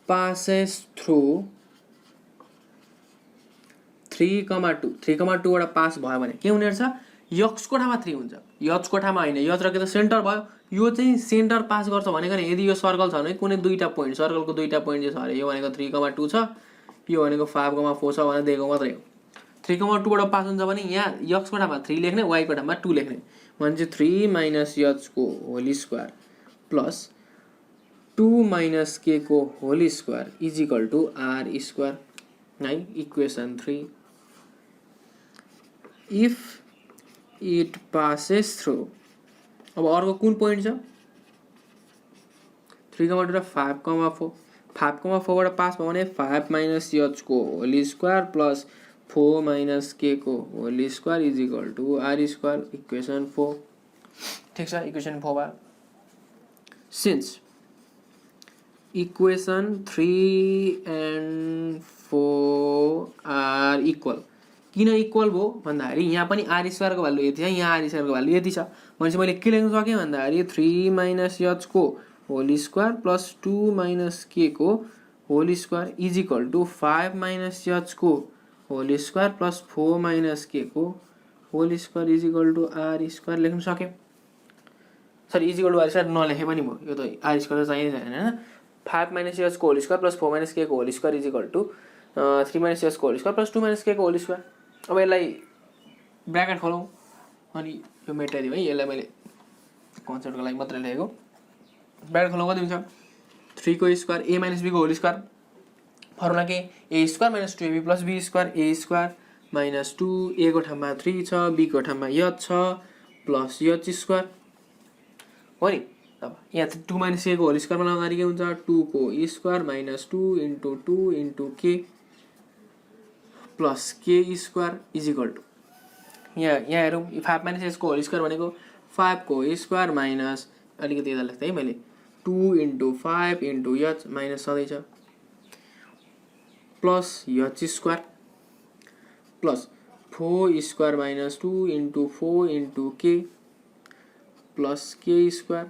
passes through 3,2 बाट पास भयो भने के हुने रहेछ, x को ठाउँमा 3 हुन्छ, h को ठाउँमा हैन, h र के त सेन्टर भयो। यो चाहिँ सेन्टर पास गर्छ भनेको नि यदि यो सर्कल छ भने कुनै दुईटा पोइन्ट, सर्कलको दुईटा पोइन्ट चाहिँ छ अरे, यो भनेको 3,2 छ, यो भनेको 5,4 छ भनेर दिएको मात्रै हो। 3,2 बाट पास हुन्छ भने यहाँ x को ठाउँमा 3 लेख्ने, y को ठाउँमा 2 लेख्ने, भने चाहिँ 3 - h को होल स्क्वायर प्लस 2 - k को whole square is equal to r square है। Equation 3 if it passes through, अब अर्को कुन पोइन्ट छ 3,2 र 5,4, 5,4 बाट पास भयो भने 5 - h को होल स्क्वायर प्लस 4 - k को whole square is equal to r square. Equation 4। ठीक छ, इक्वेसन 4 भयो। Since equation 3 and 4 are equal, किन इक्वल भयो भन्दाखेरि यहाँ पनि r स्क्वायर को भ्यालु यति छ, यहाँ r स्क्वायर को भ्यालु यति छ भने चाहिँ मैले के लेख्न सकेँ भन्दाखेरि 3 - h को होल स्क्वायर प्लस 2 - k को whole square is equal to 5 - h को होल स्क्वायर प्लस 4 - k को whole square is equal to r square लेख्न सक्यो। Sorry, is equal to r square नलेखे पनि भयो, यो त r स्क्वायर चाहिन्छ हैन। 5 - h को होल स्क्वायर प्लस 4 - k को whole square is equal to 3 - h को होल स्क्वायर प्लस 2 - k को होल स्क्वायर। अब यसलाई ब्र्याकेट खोलौँ अनि यो मेटाइदिउँ है, यसलाई मैले कन्सेप्टको लागि मात्रै लेखेको। ब्र्याकेट खोलौँ कति हुन्छ 3 को स्क्वायर a - b को होल स्क्वायर, फर्मुला के a square - 2ab plus b square, a square minus 2, a को ठाउँमा 3 छ, b को ठाउँमा h छ प्लस h स्क्वायर हो नि। अब यहाँ 2 - k को होल स्क्वायर बनाउँदाखेरि के हुन्छ 2 को square minus 2 into 2 into k plus k square is equal to यहाँ हेरौँ 5 - h को होल स्क्वायर भनेको 5 को स्क्वायर माइनस अलिकति यता लेख्दै मैले 2 into 5 into h माइनस सधैँ छ plus h square plus 4 square minus 2 into 4 into k plus k square.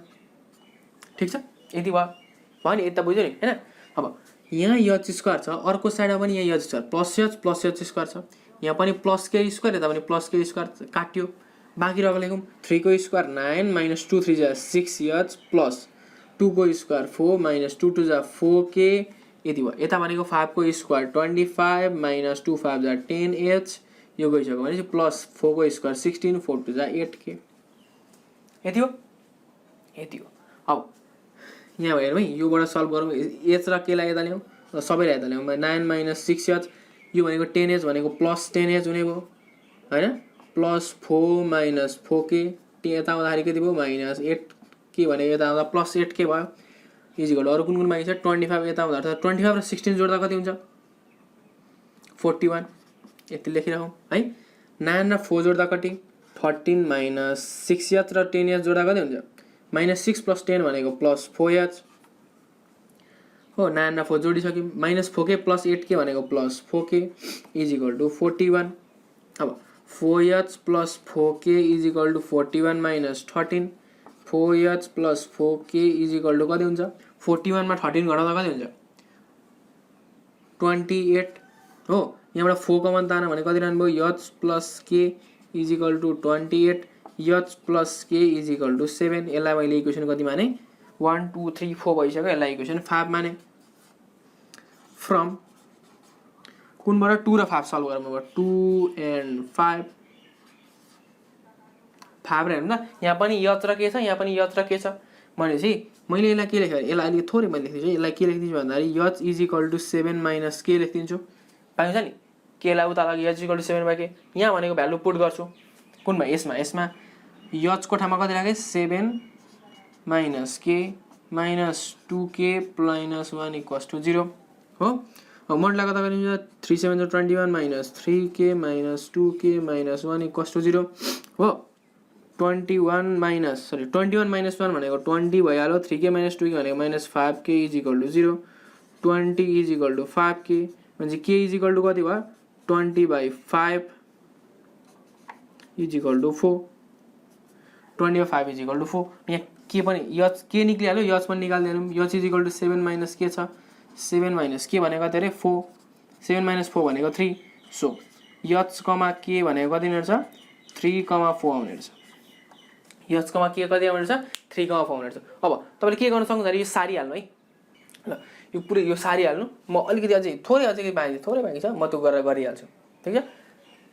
ठीक छ, यति भयो नि, यता बुझ्यो नि हैन। अब यहाँ h स्क्वायर छ, अर्को साइडमा पनि यहाँ h square plus h square छ, यहाँ पनि प्लस k स्क्वायर, यता पनि प्लस k स्क्वायर काट्यो, बाँकी रहेको लेखौँ 3 को स्क्वायर 9 माइनस 2 3 जा 6h प्लस 2 को स्क्वायर 4 माइनस 2 2 जा 4k यति भयो। यता भनेको 5 को स्क्वायर 25 माइनस 2 5 जा 10h, यो गइसक्यो भने प्लस 4 को स्क्वायर 16 4 2 जा 8k यति हो, यति हो। अब यहाँ हेरौँ है, योबाट सल्भ गरौँ, h र k लाई यता ल्याउँ र सबैलाई यता ल्याउँ। 9 माइनस 6h, यो भनेको 10h भनेको प्लस 10h हुने भयो हैन, प्लस 4 माइनस 4k, यता आउँदाखेरि कति भयो माइनस 8k भनेको यता आउँदा प्लस 8k भयो इज इक्वल टु अरु कुन बाँकी छ 25, यता आउँदा 25 र 16 जोड्दा कति हुन्छ 41, यति लेखिराखौँ है। 9 र 4 जोड्दा कति 13 माइनस 6h र 10h जोड्दा कति हुन्छ -6 + 10 भनेको +4h हो 9 र 4 जोडिसक्यौँ -4k + 8k भनेको +4k = 41 अब 4h + 4k = 41 - 13 4h + 4k = कति हुन्छ 41 मा 13 घटाउँदा कति हुन्छ 28 हो यहाँबाट 4 कमन तान भने कति रहनु भयो h + k = 28 h + k = 7 यसलाई मैले इक्वेसन कति माने 1 2 3 4 भइसक्यो यसलाई इक्वेसन 5 माने फ्रम कुनबाट 2 र 5 सल्भ गर्नु भयो 2 and 5 5 र हेर्नु त यहाँ पनि h र के छ यहाँ पनि h र के छ भनेपछि मैले यसलाई के लेखेँ यसलाई अलि थोरै मैले लेख्दिन्छु यसलाई के लेख्दिन्छु भन्दाखेरि h = 7 - k लेख्दिन्छु पाइन्छ नि k लाई उता लागि h = 7/k यहाँ भनेको भ्यालु पुट गर्छु कुनमा यसमा h को ठाउँमा कति राखे 7 - k - 2k - 1 = 0 हो अब मोडलाई कता गरिन्छ 3 7 21 - 3k - 2k - 1 = 0 हो 21 - 1 भनेको 20 भइहाल्यो 3k - 2k भनेको -5k = 0 20 = 5k म्हणजे k = कति भयो 20/5 = 4 20/5 = 4 यहाँ के पनि h के निक्लिहाल्यो h पनि निकाल्दिहालौँ h = 7 - k छ 7 - k भनेको कति अरे 4 7 - 4 भनेको 3 सो h, k भनेको कति मिल्छ 3, 4 आउने रहेछ h, k कति आउने रहेछ 3, 4 आउने रहेछ अब तपाईले के गर्न सक्नुहुन्छ यो सारी हाल्नु है ल यो पुरै यो सारी हाल्नु म अलिकति अझै थोरै बाँकी छ म त्यो गरेर गरिहाल्छु ठीक छ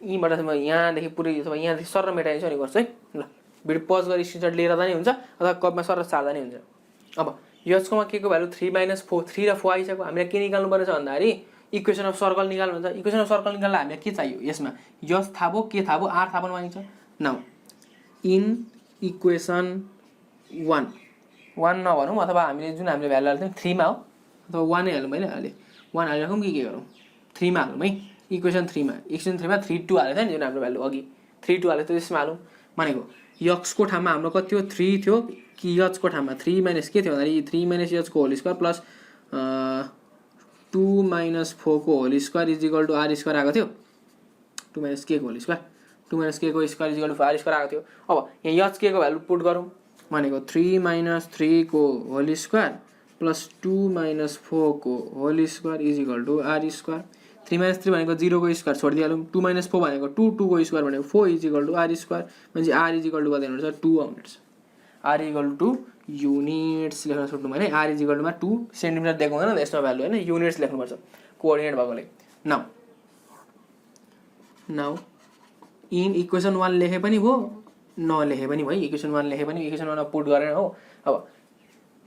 यहीबाट म यहाँदेखि पुरै अथवा यहाँदेखि सर मेटाइन्छ नि गर्छु है ल भिडियो पज गरी स्क्रिनशट लिएर जाने हुन्छ अथवा कपमा सर सार्दा नि हुन्छ अब h, k को भ्यालु 3 - 4 3 र 4 आइसक्यो हामीले के निकाल्नु पर्छ भन्दाखेरि इक्वेसन अफ सर्कल निकाल्नु हुन्छ इक्वेसन अफ सर्कल निकाल्दा हामीलाई के चाहियो यसमा h थाहा भयो k थाहा भयो r थाहा पनि मागिन्छ नाउ इन इक्वेसन 1 नभनौँ अथवा हामीले जुन हामीले भ्यालु हाल्थ्यौँ 3 मा हो अथवा 1 नै हालौँ मैले अहिले 1 हालिराखौँ के गरौँ 3 मा हालौँ है इक्वेसन 3 मा 3 2 हालेको थियो नि जुन हाम्रो भ्यालु अघि 3 2 हालेको थियो त्यसमा हालौँ भनेको x को ठाउँमा हाम्रो कति थियो 3 थियो कि h को ठाउँमा 3 - के थियो भन्दाखेरि 3 - h को होल स्क्वायर प्लस 2 - 4 को होल स्क्वायर = r² आएको थियो 2 - k को होल स्क्वायर 2 - k को स्क्वायर = r² आएको थियो अब यहाँ h, k को भ्यालु पुट गरौँ भनेको 3 - 3 को होल स्क्वायर प्लस 2 - 4 को होल स्क्वायर = r². 3 - 3 भनेको 0 को स्क्वायर छोडिदिहालौँ 2 - 4 भनेको 2 2 को स्क्वायर भनेको 4 = r² म्हणजे r = कति आउने रहेछ 2 आउने रहेछ r = 2 युनिट्स लेख्न सक्नु भने r = मा 2 सेन्टिमिटर दिएको हुँदैन यसमा भ्यालु हैन युनिट्स लेख्नुपर्छ कोअर्डिनेट भएकोले नाउ इन इक्वेसन 1 लेखे पनि भो नलेखे पनि भयो इक्वेसन 1 लेखे पनि इक्वेसन 1 मा पुट गरेन हो अब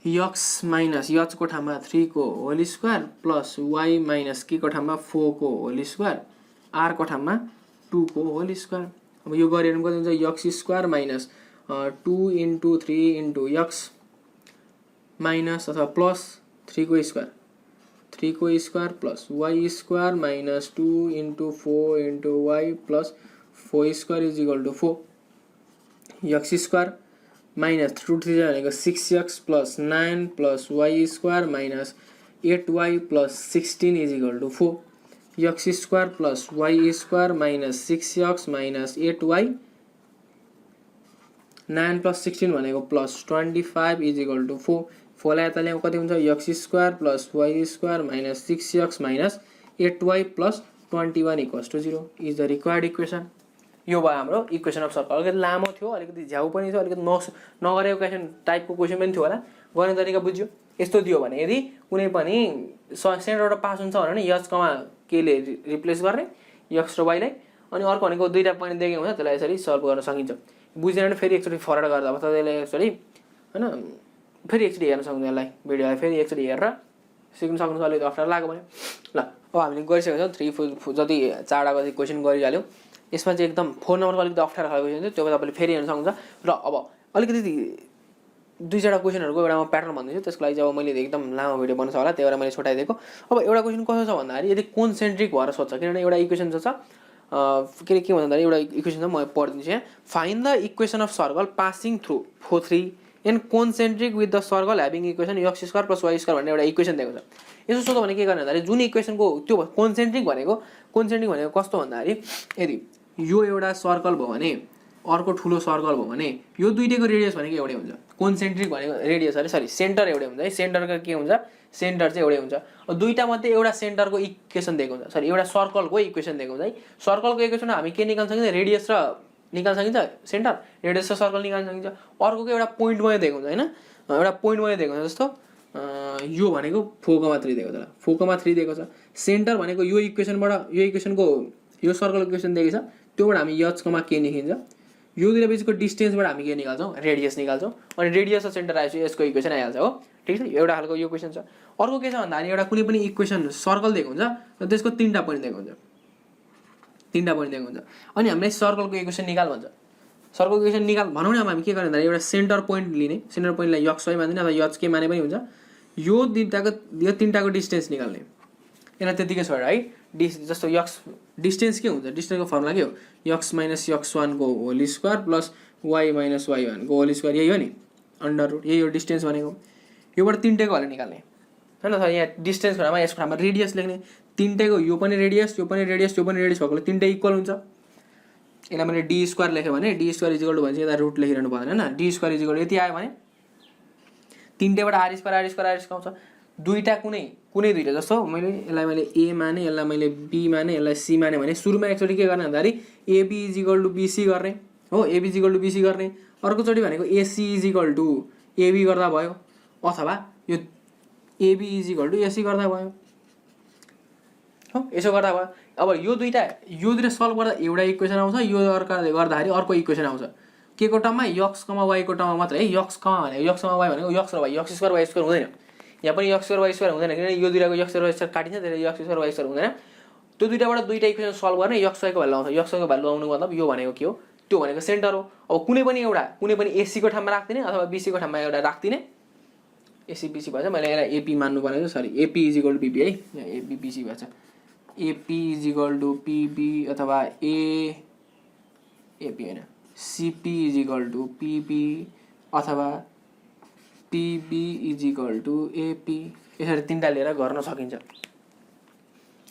x - h को ठाउँमा 3 को whole square plus y - k को ठाउँमा 4 को होल स्क्वायर r को ठाउँमा 2 को होल स्क्वायर अब यो गरेर कति हुन्छ x² - 2 * 3 * x माइनस अथवा प्लस 3 को स्क्वायर 3 को square plus y² - 2 * 4 * y plus 4² = 4 x² minus 2 3 भनेको 6x plus 9 plus y square minus 8y plus 16 = 4 x square plus y square minus 6x minus 8y 9 plus 16 भनेको plus 25 = 4 4 लाई यता ल्याउँ कति हुन्छ x square plus y square minus 6x minus 8y plus 21 = 0 is the required equation. यो भयो हाम्रो equation of circle अलिकति लामो थियो अलिकति झ्याउ पनि थियो अलिकति नगरेको क्वेसन टाइपको क्वेसन पनि थियो होला गर्ने तरिका बुझ्यो यस्तो दियो भने यदि कुनै पनि सेन्टरबाट पास हुन्छ भने h, k ले रिप्लेस गर्ने x र y लाई अनि अर्को भनेको दुईटा पोइन्ट दिएको हुन्छ त्यसलाई यसरी सल्भ गर्न सकिन्छ बुझेन भने फेरि एकचोटी फरवर्ड गर्दा अब तपाईले यसरी हैन फेरि एकचोटी हेर्न सक्नुहुन्छ यसलाई भिडियोलाई फेरि एकचोटी हेरेर सिक्न सक्नुहुन्छ अलिकति अप्ठ्यारो लाग्यो भने ल अब हामीले गरिसकेका छौं 3 जति चारवटा गति क्वेसन गरिहाल्यौ यसमा चाहिँ एकदम फोन नम्बरको अलिकति अप्ठ्यारो खालको क्वेसन थियो त्यो तपाईले फेरि हेर्न सक्नुहुन्छ र अब अलिकति दुई चारवटा क्वेसनहरुको एउटा म प्याटर्न भन्दैछु त्यसको लागि चाहिँ अब मैले एकदम लामो भिडियो बनाउँछ होला त्यही भएर मैले छोटाइदिएको अब एउटा क्वेसन कस्तो छ भन्दाखेरि यदि कोन्सेन्ट्रिक भएर सोध्छ किनभने एउटा इक्वेसन छ के भन्दाखेरि एउटा इक्वेसन छ म पढ्दिन्छु यहाँ find the equation of circle passing through 4 3 and concentric with the circle having equation x square plus y square भन्ने एउटा इक्वेसन दिएको छ। यसो सोध्यो भने के गर्ने भन्दाखेरि जुन इक्वेसनको त्यो कन्सेन्ट्रिक भनेको कस्तो भन्दाखेरि यदि यो एउटा सर्कल भयो भने अर्को ठुलो सर्कल भयो भने यो दुईटैको रेडियस भनेको एउटै हुन्छ। कन्सेन्ट्रिक भनेको रेडियस अरे सरी सेन्टर एउटै हुन्छ है। सेन्टरको के हुन्छ सेन्टर चाहिँ एउटै हुन्छ। दुईटा मध्ये एउटा सेन्टरको इक्वेसन दिएको हुन्छ सरी एउटा सर्कलको इक्वेसन दिएको हुन्छ है। सर्कलको इक्वेसनमा हामी के निकाल्न सकिन्छ रेडियस र निकाल्न सकिन्छ सेन्टर रेडियस र सर्कल निकाल्न सकिन्छ। अर्कोको एउटा पोइन्टमै दिएको हुन्छ हैन एउटा पोइन्टमै दिएको हुन्छ जस्तो यो भनेको 4,3 दिएको छ 4,3 दिएको छ। सेन्टर भनेको यो इक्वेसनबाट यो इक्वेसनको यो सर्कल इक्वेसन दिएको छ त्योबाट हामी h, k निकाल्छ। यो दुईटा बीचको डिस्टेन्सबाट हामी के निकाल्छौँ रेडियस निकाल्छौँ अनि रेडियस र सेन्टर आएपछि यसको इक्वेसन आइहाल्छ हो। ठीक छ एउटा खालको यो क्वेसन छ। अर्को के छ भन्दाखेरि एउटा कुनै पनि इक्वेसन सर्कल दिएको हुन्छ र त्यसको तीनटा पोइन्ट दिएको हुन्छ अनि हामीलाई सर्कलको इक्वेसन निकाल भन्छ। सर्कलको इक्वेसन निकाल भनौँ न अब हामी के गर्ने भन्दाखेरि एउटा सेन्टर पोइन्ट लिने सेन्टर पोइन्टलाई x y मान्दिने अथवा h k माने पनि हुन्छ। यो तीनटाको डिस्टेन्स निकाल्ने यसलाई त्यतिकै छोडेर है। जस्तो x डिस्टेन्स के हुन्छ डिस्टेन्सको फर्मुला के हो x माइनस x1 को whole square plus y minus y1 को होल स्क्वायर यही हो नि अन्डर रुट यही हो डिस्टेन्स भनेको। योबाट तीनटैको भ्यालु निकाल्ने हैन त यहाँ डिस्टेन्स ठाउँमा यसको ठाउँमा रेडियस लेख्ने तीनटैको यो पनि रेडियस भएकोले तीनटै इक्वल हुन्छ। यसलाई मैले d स्क्वायर लेख्यो भने d स्क्वायर इक्वल टु भन्छ यता रुट लेखिरहनु पर्दैन हैन। d स्क्वायर इक्वल यति आयो भने तीनटैबाट r स्क्वायर आउँछ। दुईटा कुनै दुईटा जस्तो यसलाई मैले a माने यसलाई मैले b माने यसलाई c माने भने सुरुमा एकचोटि के गर्ने भन्दाखेरि ab इक्वल टु bc गर्ने हो ab इक्वल टु bc गर्ने। अर्कोचोटि भनेको ac इक्वल टु ab गर्दा भयो अथवा यो ab इक्वल टु ac गर्दा भयो हो यसो गर्दा भयो। अब यो दुईटा सल्भ गर्दा एउटा इक्वेसन आउँछ यो गर्दाखेरि अर्को इक्वेसन आउँछ के को टर्ममा x, y को टर्ममा मात्र है। x, भनेको x, y भनेको x र y x square y square हुँदैन यहाँ पनि x स्क्वायर y स्क्वायर हुँदैन किनभने यो दुईटाको x स्क्वायर y स्क्वायर काटिन्छ त्यसले x स्क्वायर y स्क्वायर हुँदैन। त्यो दुईटाबाट दुईटा इक्वेसन सल्भ गर्ने x y को भ्यालु आउँछ। x y को भ्यालु आउनु मतलब यो भनेको के हो त्यो भनेको सेन्टर हो। अब कुनै पनि ac को ठाउँमा राख्दिने अथवा bc को ठाउँमा एउटा राख्दिने ac bc भन्छ मैले यसलाई ap मान्नु पर्ने sorry ap equal to pb है यहाँ ap bc भन्छ ap इक्वल टु pb अथवा ap हैन cp इक्वल टु pb अथवा pb इक्वल टु ap यसरी तीनटा लिएर गर्न सकिन्छ।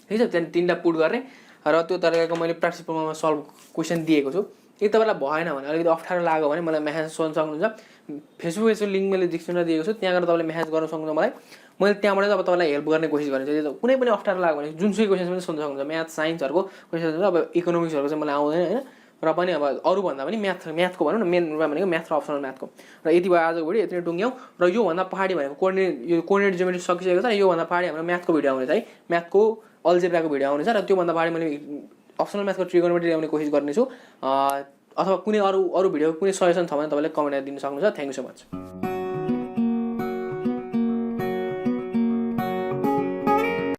ठीक छ त्यहाँ तीनटा पुट गर्ने र त्यो तरिकाको मैले प्र्याक्टिस प्रोग्राममा सल्भ क्वेसन दिएको छु। यदि तपाईँलाई भएन भने अलिकति अप्ठ्यारो लाग्यो भने मलाई म्यासेज सोध्न सक्नुहुन्छ। फेसबुक लिङ्क मैले डिस्क्रिप्सनमा दिएको छु त्यहाँ गएर तपाईँले म्यासेज गर्न सक्नुहुन्छ मैले त्यहाँबाट अब तपाईँलाई हेल्प गर्ने कोसिस गर्छु। कुनै पनि अप्ठ्यारो लाग्यो भने जुनसुकै क्वेसन पनि सोध्न सक्नुहुन्छ। म्याथ साइन्सहरूको क्वेसन अब इकोनोमिक्सहरूको चाहिँ मलाई आउँदैन हैन र पनि अब अरूभन्दा पनि म्याथको भनौँ न मेन भनेको म्याथ र अप्सनल म्याथको र यति भयो आजको भिडियो यति नै टुङ्ग्यौँ। र योभन्दा पहाडी भनेको कोअर्डिनेट ज्योमेट्री सकिसकेको छ र योभन्दा पहाडी हाम्रो म्याथको भिडियो आउनेछ है म्याथको अल्जेब्राको भिडियो आउनेछ र त्योभन्दा पहाडी मैले अप्सनल म्याथको ट्रिगोनोमेट्री ल्याउने कोसिस गर्नेछु। अथवा कुनै अरू भिडियो कुनै सजेसन छ भने तपाईँले कमेन्टमा दिन सक्नुहुन्छ। Thank you so much.